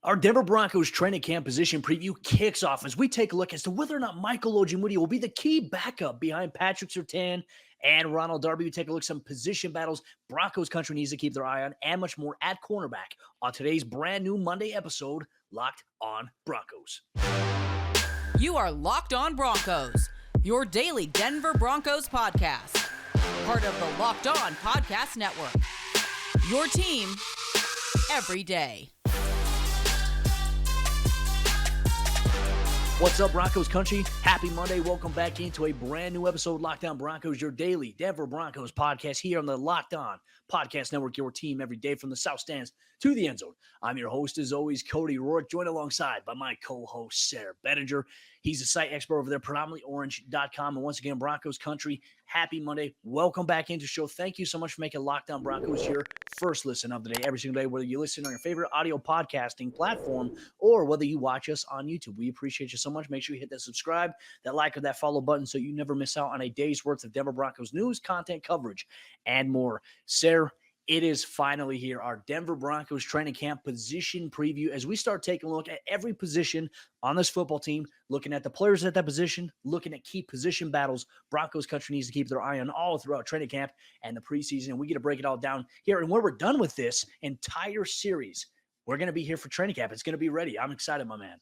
Our Denver Broncos training camp position preview kicks off as we take a look as to whether or not Michael Ojemudia will be the key backup behind Patrick Surtain and Ronald Darby. We take a look at some position battles Broncos country needs to keep their eye on and much more at cornerback on today's brand new Monday episode, Locked on Broncos. You are Locked on Broncos, your daily Denver Broncos podcast, part of the Locked on Podcast Network, your team every day. What's up, Broncos country? Happy Monday. Welcome back into a brand new episode, Locked on Broncos, your daily Denver Broncos podcast here on the Locked on Podcast Network, your team every day from the South Stands to the end zone. I'm your host, as always, Cody Roark, joined alongside by my co-host, Sayre Bediner. He's a site expert over there, predominantlyorange.com. And once again, Broncos country, happy Monday. Welcome back into the show. Thank you so much for making Locked on Broncos your first listen of the day, every single day, whether you listen on your favorite audio podcasting platform or whether you watch us on YouTube. We appreciate you so much. Make sure you hit that subscribe, that like, or that follow button so you never miss out on a day's worth of Denver Broncos news, content, coverage, and more. Sayre, it is finally here, our Denver Broncos training camp position preview, as we start taking a look at every position on this football team, looking at the players at that position, looking at key position battles Broncos country needs to keep their eye on all throughout training camp and the preseason. And we get to break it all down here. And when we're done with this entire series, we're going to be here for training camp. It's going to be ready. I'm excited, my man.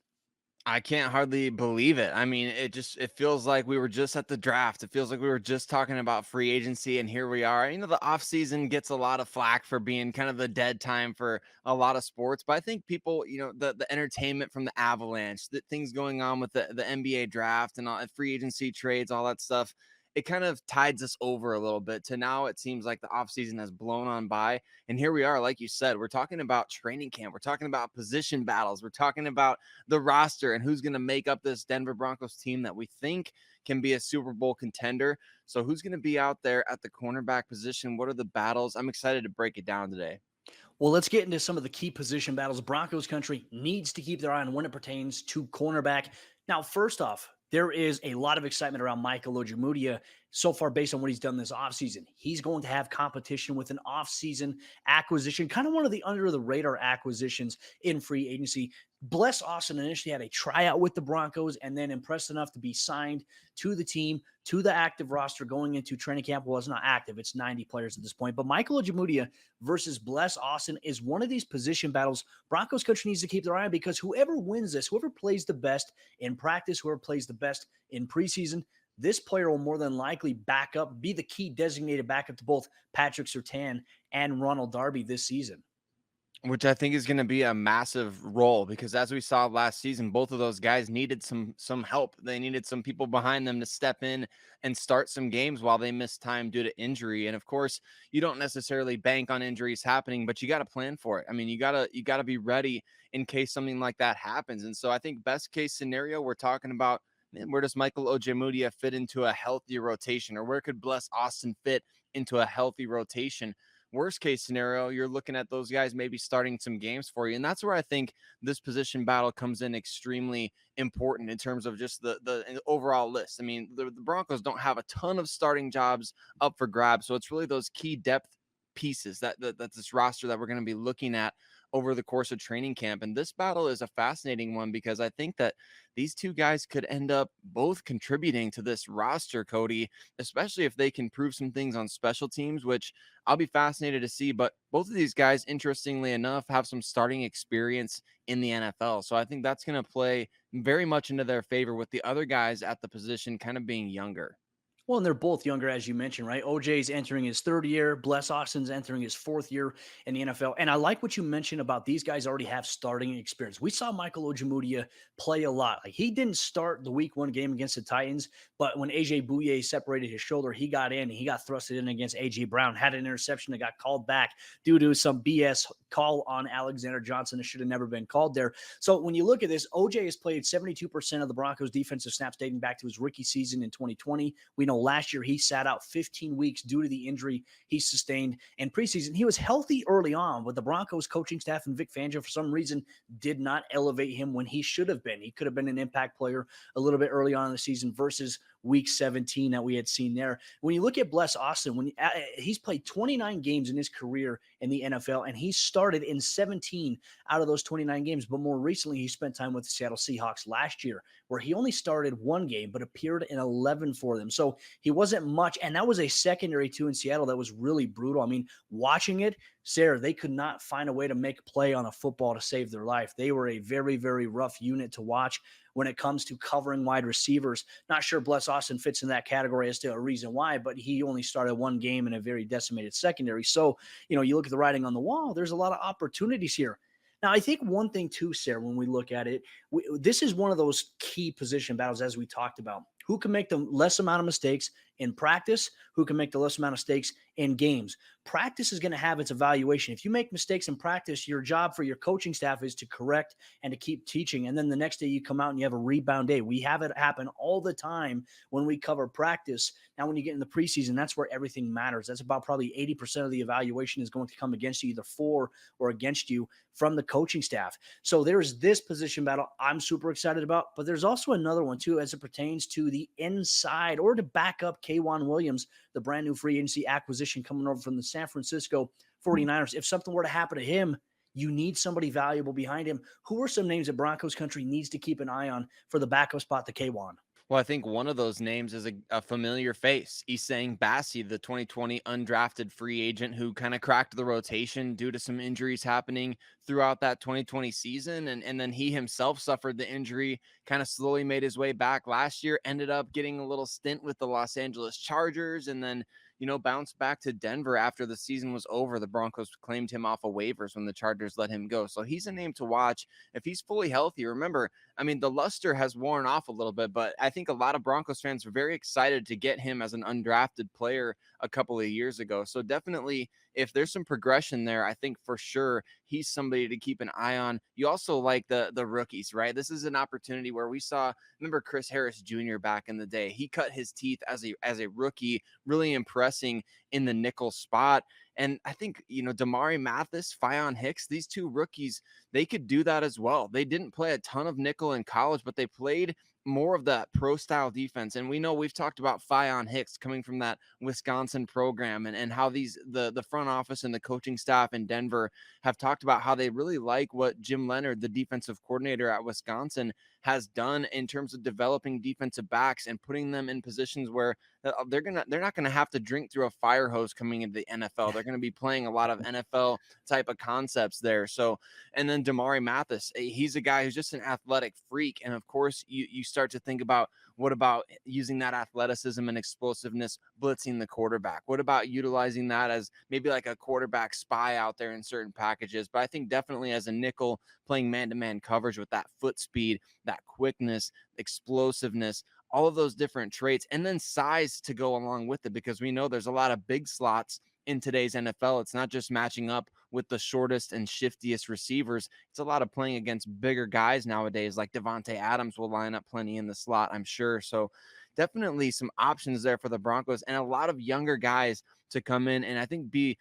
I can't hardly believe it. I mean, it feels like we were just at the draft. It feels like we were just talking about free agency, and here we are. You know, the offseason gets a lot of flack for being kind of the dead time for a lot of sports, but I think people, you know, the entertainment from the Avalanche, the things going on with the NBA draft and all free agency trades, all that stuff, it kind of tides us over a little bit to now it seems like the offseason has blown on by. And here we are, like you said, we're talking about training camp. We're talking about position battles. We're talking about the roster and who's going to make up this Denver Broncos team that we think can be a Super Bowl contender. So who's going to be out there at the cornerback position? What are the battles? I'm excited to break it down today. Well, let's get into some of the key position battles Broncos country needs to keep their eye on when it pertains to cornerback. Now, first off, there is a lot of excitement around Michael Ojemudia so far based on what he's done this offseason. He's going to have competition with an offseason acquisition, kind of one of the under-the-radar acquisitions in free agency. Bless Austin initially had a tryout with the Broncos and then impressed enough to be signed to the team, to the active roster going into training camp. Well, it's not active. It's 90 players at this point. But Michael Ojemudia versus Bless Austin is one of these position battles Broncos country needs to keep their eye on, because whoever wins this, whoever plays the best in practice, whoever plays the best in preseason, this player will more than likely back up, be the key designated backup to both Patrick Surtain and Ronald Darby this season. Which I think is going to be a massive role, because as we saw last season, both of those guys needed some help. They needed some people behind them to step in and start some games while they missed time due to injury. And of course, you don't necessarily bank on injuries happening, but you got to plan for it. I mean, you got to be ready in case something like that happens. And so I think best case scenario, we're talking about, man, where does Michael Ojemudia fit into a healthy rotation, or where could Bless Austin fit into a healthy rotation? Worst case scenario, you're looking at those guys maybe starting some games for you. And that's where I think this position battle comes in extremely important in terms of just the overall list. I mean, the Broncos don't have a ton of starting jobs up for grabs. So it's really those key depth pieces that this roster that we're going to be looking at over the course of training camp. And this battle is a fascinating one, because I think that these two guys could end up both contributing to this roster, Cody, especially if they can prove some things on special teams, which I'll be fascinated to see. But both of these guys, interestingly enough, have some starting experience in the NFL. So I think that's going to play very much into their favor, with the other guys at the position kind of being younger. Well, and they're both younger, as you mentioned, right? OJ's entering his third year. Bless Austin's entering his fourth year in the NFL. And I like what you mentioned about these guys already have starting experience. We saw Michael Ojemudia play a lot. Like, he didn't start the week one game against the Titans, but when AJ Bouye separated his shoulder, he got in and he got thrusted in against AJ Brown, had an interception that got called back due to some BS call on Alexander Johnson that should have never been called there. So when you look at this, OJ has played 72% of the Broncos defensive snaps dating back to his rookie season in 2020. We know last year he sat out 15 weeks due to the injury he sustained in preseason. He was healthy early on, but the Broncos coaching staff and Vic Fangio, for some reason, did not elevate him when he should have been. He could have been an impact player a little bit early on in the season versus week 17 that we had seen there. When you look at Bless Austin, he's played 29 games in his career in the NFL, and he started in 17 out of those 29 games. But more recently, he spent time with the Seattle Seahawks last year, where he only started one game, but appeared in 11 for them. So he wasn't much. And that was a secondary too in Seattle that was really brutal. I mean, watching it, Sayre, they could not find a way to make a play on a football to save their life. They were a very, very rough unit to watch when it comes to covering wide receivers. Not sure Bless Austin fits in that category as to a reason why, but he only started one game in a very decimated secondary. So, you look at the writing on the wall, there's a lot of opportunities here. Now, I think one thing too, Sayre, when we look at it, this is one of those key position battles, as we talked about. Who can make the less amount of mistakes in practice? Who can make the less amount of mistakes in games? Practice is going to have its evaluation. If you make mistakes in practice, your job for your coaching staff is to correct and to keep teaching. And then the next day you come out and you have a rebound day. We have it happen all the time when we cover practice. Now, when you get in the preseason, that's where everything matters. That's about probably 80% of the evaluation is going to come against you, either for or against you from the coaching staff. So there's this position battle I'm super excited about, but there's also another one too as it pertains to the inside or to back up Kayvon Williams, the brand new free agency acquisition coming over from the San Francisco 49ers. If something were to happen to him, you need somebody valuable behind him. Who are some names that Broncos country needs to keep an eye on for the backup spot to Kayvon? Well, I think one of those names is a familiar face. Isang Bassi, the 2020 undrafted free agent who kind of cracked the rotation due to some injuries happening throughout that 2020 season. And then he himself suffered the injury, kind of slowly made his way back last year, ended up getting a little stint with the Los Angeles Chargers, and then bounced back to Denver after the season was over. The Broncos claimed him off of waivers when the Chargers let him go. So he's a name to watch if he's fully healthy. Remember, I mean, the luster has worn off a little bit, but I think a lot of Broncos fans were very excited to get him as an undrafted player a couple of years ago. So definitely, if there's some progression there, I think for sure he's somebody to keep an eye on. You also like the rookies, right? This is an opportunity where we saw, remember Chris Harris Jr. back in the day. He cut his teeth as a rookie, really impressing in the nickel spot. And I think, Damari Mathis, Fionn Hicks, these two rookies, they could do that as well. They didn't play a ton of nickel in college, but they played more of that pro style defense. And we know we've talked about Fionn Hicks coming from that Wisconsin program and how the front office and the coaching staff in Denver have talked about how they really like what Jim Leonard, the defensive coordinator at Wisconsin, has done in terms of developing defensive backs and putting them in positions where they're not gonna have to drink through a fire hose coming into the NFL. They're gonna be playing a lot of NFL type of concepts there. So, and then Damari Mathis, he's a guy who's just an athletic freak, and of course you start to think about, what about using that athleticism and explosiveness, blitzing the quarterback? What about utilizing that as maybe like a quarterback spy out there in certain packages? But I think definitely as a nickel, playing man-to-man coverage with that foot speed, that quickness, explosiveness, all of those different traits, and then size to go along with it, because we know there's a lot of big slots in today's NFL. It's not just matching up with the shortest and shiftiest receivers. It's a lot of playing against bigger guys nowadays, like Devontae Adams will line up plenty in the slot, I'm sure. So definitely some options there for the Broncos and a lot of younger guys to come in and I think be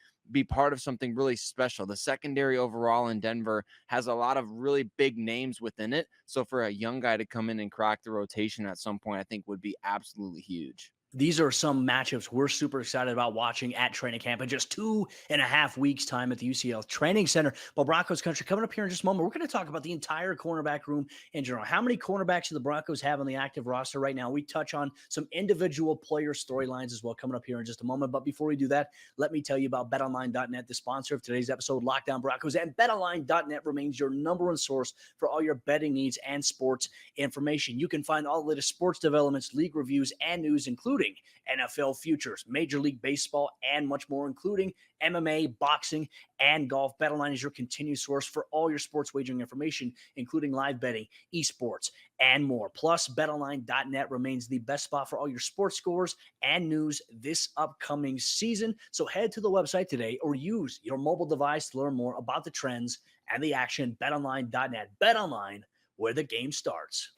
part of something really special. The secondary overall in Denver has a lot of really big names within it. So for a young guy to come in and crack the rotation at some point, I think would be absolutely huge. These are some matchups we're super excited about watching at training camp in just 2.5 weeks' time at the UCL Training Center. Well, Broncos country, coming up here in just a moment, we're going to talk about the entire cornerback room in general. How many cornerbacks do the Broncos have on the active roster right now? We touch on some individual player storylines as well coming up here in just a moment. But before we do that, let me tell you about BetOnline.net, the sponsor of today's episode, Lockdown Broncos. And BetOnline.net remains your number one source for all your betting needs and sports information. You can find all the latest sports developments, league reviews, and news, including NFL futures, Major League Baseball, and much more, including MMA, boxing, and golf. BetOnline is your continued source for all your sports wagering information, including live betting, esports, and more. Plus, BetOnline.net remains the best spot for all your sports scores and news this upcoming season. So head to the website today or use your mobile device to learn more about the trends and the action. BetOnline.net. BetOnline, where the game starts.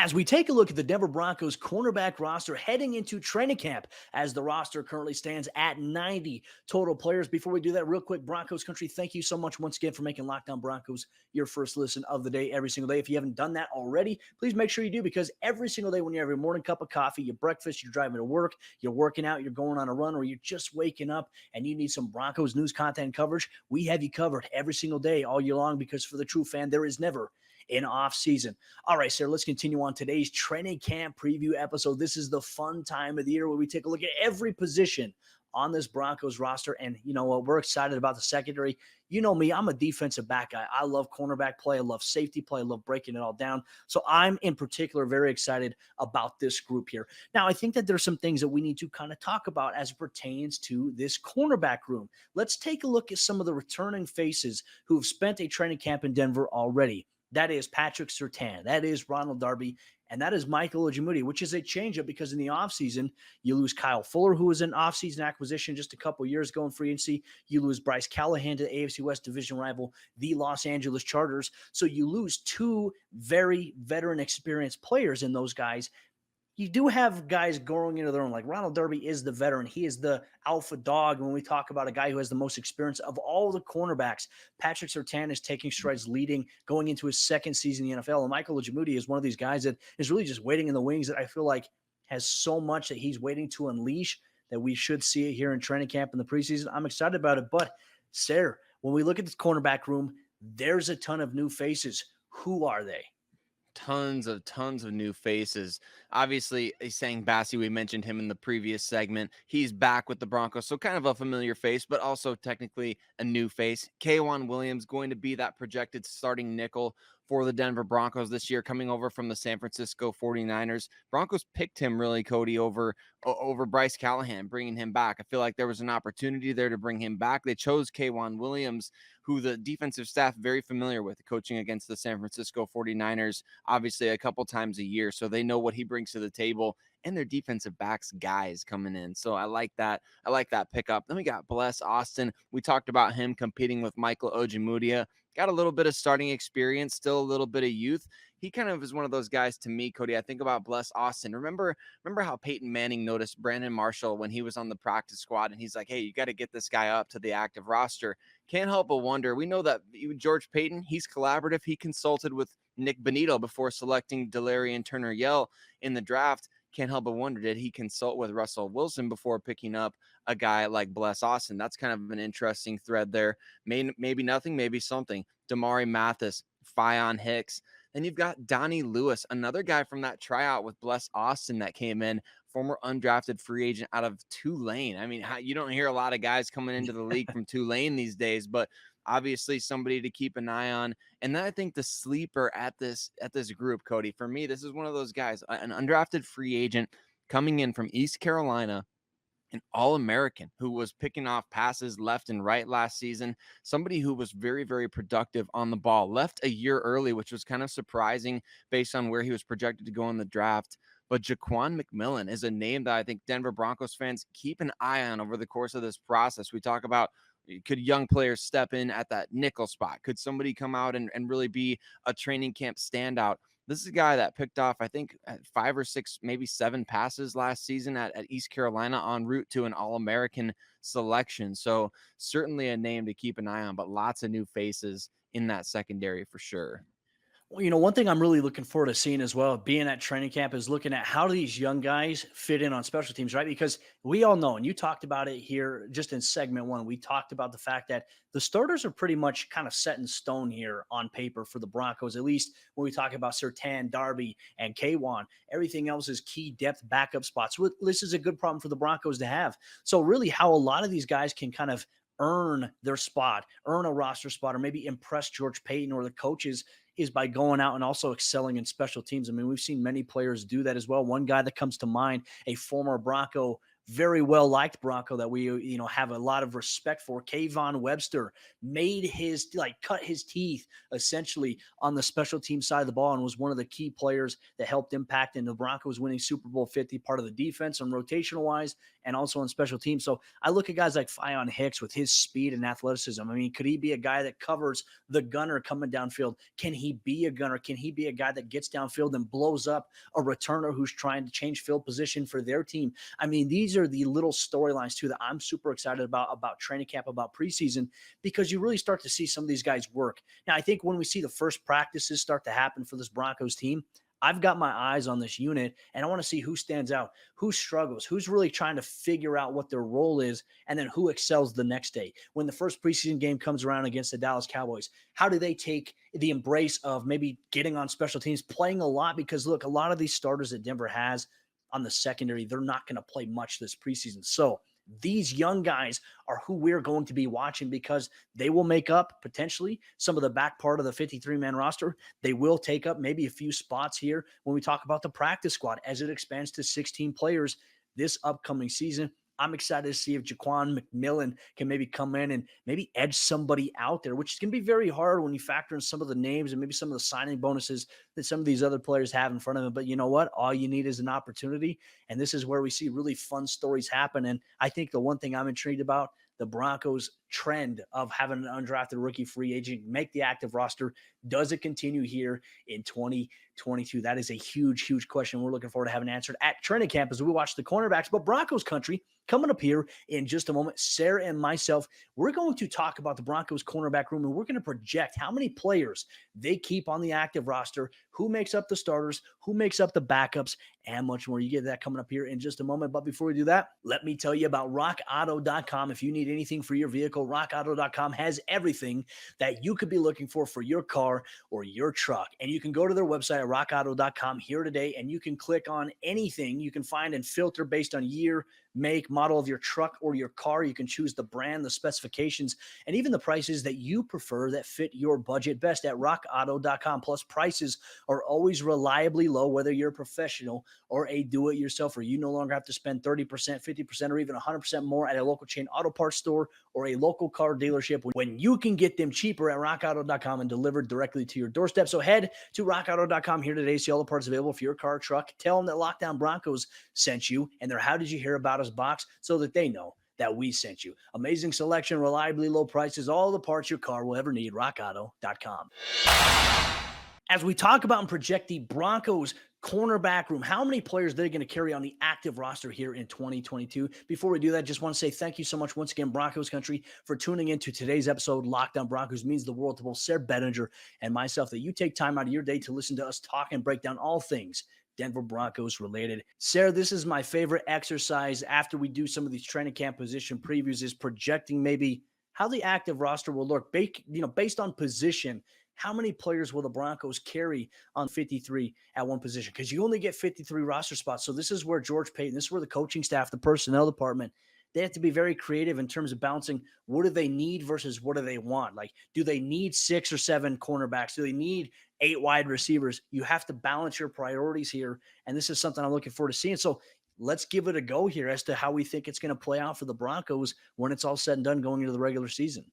as we take a look at the Denver Broncos cornerback roster heading into training camp, as the roster currently stands at 90 total players. Before we do that, real quick, Broncos country, thank you so much once again for making Locked On Broncos your first listen of the day every single day. If you haven't done that already, please make sure you do, because every single day when you have your morning cup of coffee, your breakfast, you're driving to work, you're working out, you're going on a run, or you're just waking up and you need some Broncos news content coverage, we have you covered every single day all year long, because for the true fan, there is never in off season. All right, Sayre, let's continue on today's training camp preview episode. This is the fun time of the year where we take a look at every position on this Broncos roster. And you know what? We're excited about the secondary. You know me, I'm a defensive back guy. I love cornerback play. I love safety play. I love breaking it all down. So I'm in particular very excited about this group here. Now, I think that there's some things that we need to kind of talk about as it pertains to this cornerback room. Let's take a look at some of the returning faces who have spent a training camp in Denver already. That is Patrick Surtain. That is Ronald Darby. And that is Michael Ojemudia, which is a changeup because in the offseason, you lose Kyle Fuller, who was an offseason acquisition just a couple years ago in free agency. You lose Bryce Callahan to the AFC West division rival, the Los Angeles Chargers. So you lose two very veteran experienced players in those guys. You do have guys going into their own, like Ronald Darby is the veteran. He is the alpha dog. When we talk about a guy who has the most experience of all the cornerbacks, Patrick Surtain is taking strides, leading, going into his second season in the NFL. And Michael Ojemudia is one of these guys that is really just waiting in the wings, that I feel like has so much that he's waiting to unleash, that we should see it here in training camp in the preseason. I'm excited about it. But Sayre, when we look at this cornerback room, there's a ton of new faces. Who are they? Tons of new faces. Obviously, Essang Bassey, we mentioned him in the previous segment. He's back with the Broncos, so kind of a familiar face, but also technically a new face. Kayvon Williams going to be that projected starting nickel for the Denver Broncos this year, coming over from the San Francisco 49ers. Broncos picked him really, Cody, over Bryce Callahan, bringing him back. I feel like there was an opportunity there to bring him back. They chose Kayvon Williams, who the defensive staff very familiar with, coaching against the San Francisco 49ers, obviously a couple times a year. So they know what he brings to the table, and their defensive backs guys coming in. So I like that. I like that pickup. Then we got Bless Austin. We talked about him competing with Michael Ojemudia. Got a little bit of starting experience, still a little bit of youth. He kind of is one of those guys to me, Cody. I think about Bless Austin. Remember how Peyton Manning noticed Brandon Marshall when he was on the practice squad, and he's like, hey, you got to get this guy up to the active roster. Can't help but wonder. We know that George Payton, he's collaborative. He consulted with Nick Benito before selecting Delarian Turner-Yell in the draft. Can't help but wonder, did he consult with Russell Wilson before picking up a guy like Bless Austin? That's kind of an interesting thread there. Maybe nothing, maybe something. Damari Mathis, Fionn Hicks. Then you've got Donnie Lewis, another guy from that tryout with Bless Austin that came in, former undrafted free agent out of Tulane. I mean, you don't hear a lot of guys coming into the league from Tulane these days, but obviously somebody to keep an eye on. And then I think the sleeper at this group, Cody, for me, this is one of those guys, an undrafted free agent coming in from East Carolina, an All-American who was picking off passes left and right last season, somebody who was very, very productive on the ball, left a year early, which was kind of surprising based on where he was projected to go in the draft. But Jaquan McMillan is a name that I think Denver Broncos fans keep an eye on over the course of this process. We talk about, could young players step in at that nickel spot? Could somebody come out and really be a training camp standout? This is a guy that picked off, I think, 5 or 6, maybe 7 passes last season at East Carolina en route to an All-American selection. So certainly a name to keep an eye on, but lots of new faces in that secondary for sure. Well, you know, one thing I'm really looking forward to seeing as well, being at training camp, is looking at how do these young guys fit in on special teams, right? Because we all know, and you talked about it here just in segment 1, we talked about the fact that the starters are pretty much kind of set in stone here on paper for the Broncos, at least when we talk about Surtain, Darby, and Kayvon. Everything else is key depth backup spots. This is a good problem for the Broncos to have. So really how a lot of these guys can kind of earn their spot, earn a roster spot, or maybe impress George Payton or the coaches is by going out and also excelling in special teams. I mean, we've seen many players do that as well. One guy that comes to mind, a former Bronco very well liked Bronco that we have a lot of respect for. Kayvon Webster made cut his teeth essentially on the special team side of the ball and was one of the key players that helped impact in the Broncos winning Super Bowl 50, part of the defense and rotational wise and also on special teams. So I look at guys like Fionn Hicks with his speed and athleticism. I mean, could he be a guy that covers the gunner coming downfield? Can he be a gunner? Can he be a guy that gets downfield and blows up a returner who's trying to change field position for their team? I mean, these are the little storylines too that I'm super excited about training camp, about preseason, because you really start to see some of these guys work. Now, I think when we see the first practices start to happen for this Broncos team, I've got my eyes on this unit and I want to see who stands out, who struggles, who's really trying to figure out what their role is, and then who excels the next day. When the first preseason game comes around against the Dallas Cowboys, how do they take the embrace of maybe getting on special teams, playing a lot? Because look, a lot of these starters that Denver has on the secondary, they're not going to play much this preseason. So these young guys are who we're going to be watching because they will make up potentially some of the back part of the 53-man roster. They will take up maybe a few spots here when we talk about the practice squad as it expands to 16 players this upcoming season. I'm excited to see if Jaquan McMillan can maybe come in and maybe edge somebody out there, which is going to be very hard when you factor in some of the names and maybe some of the signing bonuses that some of these other players have in front of them. But you know what? All you need is an opportunity. And this is where we see really fun stories happen. And I think the one thing I'm intrigued about, the Broncos trend of having an undrafted rookie free agent make the active roster, does it continue here in 2022? That is a huge, huge question. We're looking forward to having answered at training camp as we watch the cornerbacks. But Broncos country coming up here in just a moment. Sayre and myself, we're going to talk about the Broncos cornerback room, and we're going to project how many players they keep on the active roster, who makes up the starters, who makes up the backups, and much more. You get that coming up here in just a moment. But before we do that, let me tell you about rockauto.com. If you need anything for your vehicle, rockauto.com has everything that you could be looking for your car or your truck. And you can go to their website at rockauto.com here today, and you can click on anything you can find and filter based on year, make, model of your truck or your car. You can choose the brand, the specifications, and even the prices that you prefer that fit your budget best at rockauto.com. Plus, prices are always reliably low, whether you're a professional or a do-it-yourselfer. You no longer have to spend 30%, 50%, or even 100% more at a local chain auto parts store or a local car dealership when you can get them cheaper at rockauto.com and delivered directly to your doorstep. So head to rockauto.com here today, see all the parts available for your car or truck. Tell them that Lockdown Broncos sent you and their How Did You Hear About Us box so that they know that we sent you. Amazing selection, reliably low prices, all the parts your car will ever need. rockauto.com. As we talk about and project the Broncos cornerback room, how many players they're going to carry on the active roster here in 2022. Before we do that, just want to say thank you so much once again, Broncos country, for tuning into today's episode. Lockdown Broncos means the world to both Sayre Bediner and myself that you take time out of your day to listen to us talk and break down all things Denver Broncos related. Sayre, this is my favorite exercise after we do some of these training camp position previews, is projecting maybe how the active roster will look based on position. How many players will the Broncos carry on 53 at one position? Because you only get 53 roster spots. So this is where George Paton, this is where the coaching staff, the personnel department, they have to be very creative in terms of balancing what do they need versus what do they want. Like, do they need 6 or 7 cornerbacks? Do they need 8 wide receivers? You have to balance your priorities here. And this is something I'm looking forward to seeing. So let's give it a go here as to how we think it's going to play out for the Broncos when it's all said and done going into the regular season.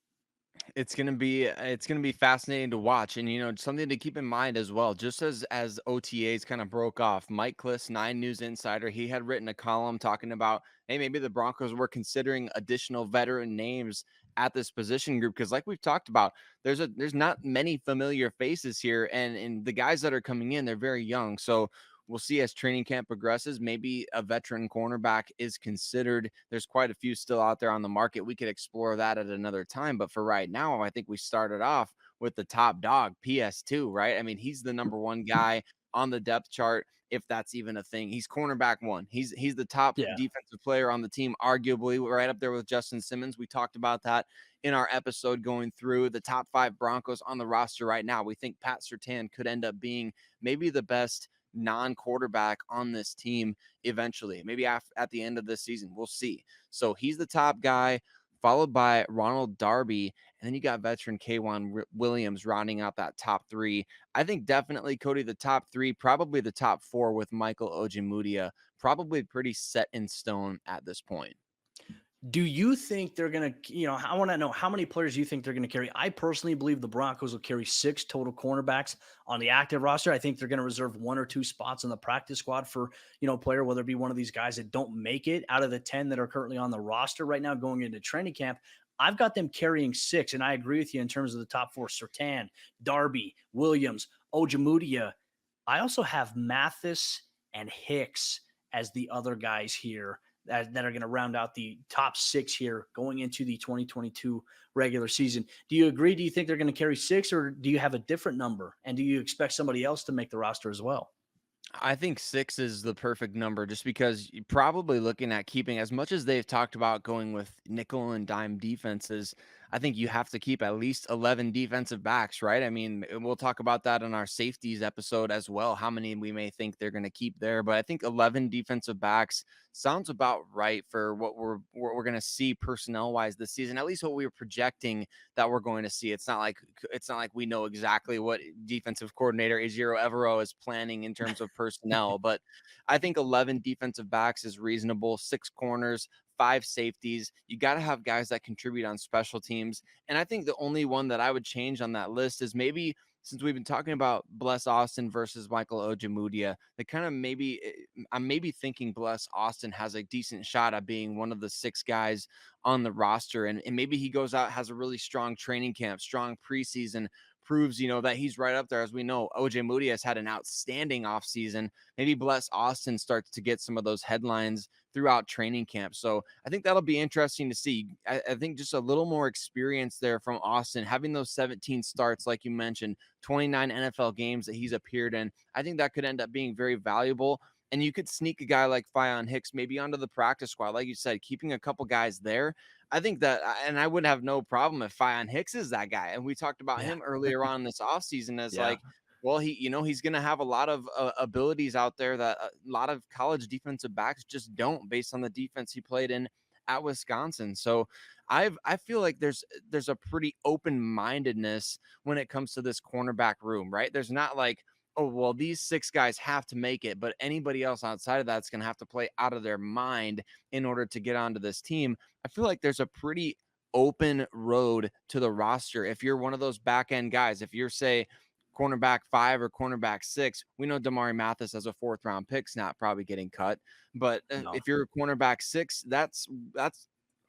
It's gonna be fascinating to watch, and something to keep in mind as well. Just as OTAs kind of broke off, Mike Kliss, 9 News Insider, he had written a column talking about, hey, maybe the Broncos were considering additional veteran names at this position group because, like we've talked about, there's not many familiar faces here, and the guys that are coming in, they're very young, so. We'll see as training camp progresses. Maybe a veteran cornerback is considered. There's quite a few still out there on the market. We could explore that at another time. But for right now, I think we started off with the top dog, PS2, right? I mean, he's the number 1 guy on the depth chart, if that's even a thing. He's cornerback 1. He's the top defensive player on the team, arguably right up there with Justin Simmons. We talked about that in our episode going through the top 5 Broncos on the roster right now. We think Pat Surtain could end up being maybe the best non-quarterback on this team eventually, maybe at the end of this season. We'll see. So he's the top guy. followed by Ronald Darby, and then you got veteran Williams rounding out that top three. I think definitely, Cody, the top three, probably the top four with Michael Ojemudia, probably pretty set in stone at this point. Do you think they're going to, I want to know how many players you think they're going to carry? I personally believe the Broncos will carry 6 total cornerbacks on the active roster. I think they're going to reserve 1 or 2 spots on the practice squad for, player, whether it be one of these guys that don't make it out of the 10 that are currently on the roster right now going into training camp. I've got them carrying 6, and I agree with you in terms of the top 4: Surtain, Darby, Williams, Ojemudia. I also have Mathis and Hicks as the other guys here that are going to round out the top 6 here going into the 2022 regular season. Do you agree? Do you think they're going to carry 6, or do you have a different number? And do you expect somebody else to make the roster as well? I think 6 is the perfect number, just because you're probably looking at keeping, as much as they've talked about going with nickel and dime defenses. I think you have to keep at least 11 defensive backs, right? I mean, we'll talk about that in our safeties episode as well, how many we may think they're going to keep there. But I think 11 defensive backs sounds about right for what we're going to see personnel wise this season, at least what we were projecting that we're going to see. It's not like we know exactly what defensive coordinator Ejiro Evero is planning in terms of personnel, but I think 11 defensive backs is reasonable. 6 corners, 5 safeties. You got to have guys that contribute on special teams. And I think the only one that I would change on that list is, maybe, since we've been talking about Bless Austin versus Michael Ojemudia, the kind of I'm maybe thinking Bless Austin has a decent shot at being one of the 6 guys on the roster. And maybe he goes out, has a really strong training camp, strong preseason, proves, that he's right up there. As we know, Ojemudia has had an outstanding offseason. Maybe Bless Austin starts to get some of those headlines throughout training camp. So I think that'll be interesting to see. I think just a little more experience there from Austin, having those 17 starts, like you mentioned, 29 NFL games that he's appeared in. I think that could end up being very valuable. And you could sneak a guy like Kayvon Hicks maybe onto the practice squad. Like you said, keeping a couple guys there. I think that, and I would have no problem if Kayvon Hicks is that guy. And we talked about Yeah. him earlier on this offseason as Yeah. like, well, he's going to have a lot of abilities out there that a lot of college defensive backs just don't, based on the defense he played in at Wisconsin. So I feel like there's a pretty open-mindedness when it comes to this cornerback room, right? There's not like, oh, well, these 6 guys have to make it, but anybody else outside of that's going to have to play out of their mind in order to get onto this team. I feel like there's a pretty open road to the roster. If you're one of those back end guys, if you're, say, cornerback 5 or cornerback 6, we know Damari Mathis as a 4th round pick's not probably getting cut. But No. if you're a cornerback 6, that's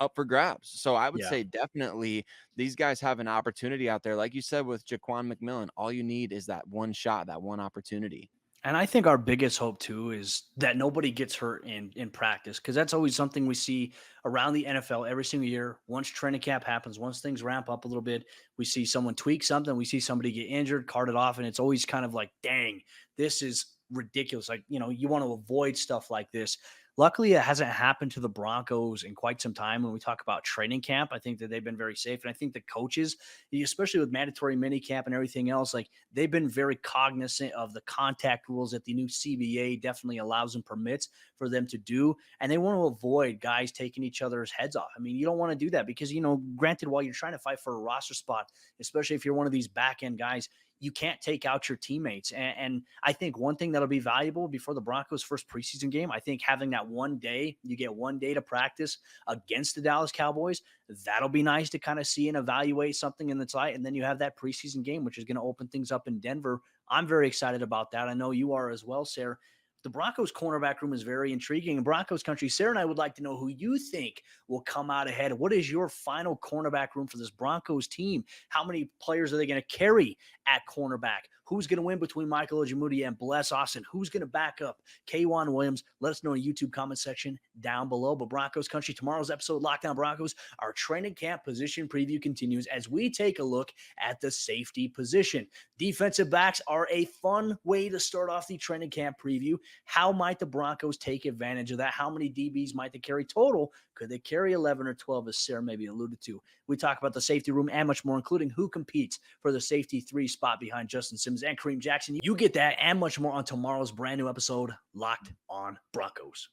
up for grabs. So I would Yeah. say definitely these guys have an opportunity out there. Like you said with Jaquan McMillan, all you need is that one shot, that one opportunity. And I think our biggest hope too is that nobody gets hurt in practice, because that's always something we see around the NFL every single year. Once training camp happens, once things ramp up a little bit, we see someone tweak something, we see somebody get injured, carted off, and it's always kind of like, dang, this is ridiculous. Like, you want to avoid stuff like this. Luckily, it hasn't happened to the Broncos in quite some time. When we talk about training camp, I think that they've been very safe. And I think the coaches, especially with mandatory mini camp and everything else, like, they've been very cognizant of the contact rules that the new CBA definitely allows and permits for them to do. And they want to avoid guys taking each other's heads off. I mean, you don't want to do that because, granted, while you're trying to fight for a roster spot, especially if you're one of these back end guys, you can't take out your teammates. And I think one thing that'll be valuable before the Broncos' first preseason game, I think having that one day, you get one day to practice against the Dallas Cowboys, that'll be nice to kind of see and evaluate something in the site. And then you have that preseason game, which is going to open things up in Denver. I'm very excited about that. I know you are as well, Sayre. The Broncos cornerback room is very intriguing. In Broncos country, Sayre and I would like to know who you think will come out ahead. What is your final cornerback room for this Broncos team? How many players are they going to carry at cornerback? Who's going to win between Michael Ojemudia and Bless Austin? Who's going to back up Kayvon Williams? Let us know in the YouTube comment section down below. But Broncos country, tomorrow's episode, Lockdown Broncos, our training camp position preview continues as we take a look at the safety position. Defensive backs are a fun way to start off the training camp preview. How might the Broncos take advantage of that? How many DBs might they carry total? Could they carry 11 or 12, as Sayre maybe alluded to? We talk about the safety room and much more, including who competes for the safety 3 spot behind Justin Simmons and Kareem Jackson. You get that and much more on tomorrow's brand new episode, Locked on Broncos.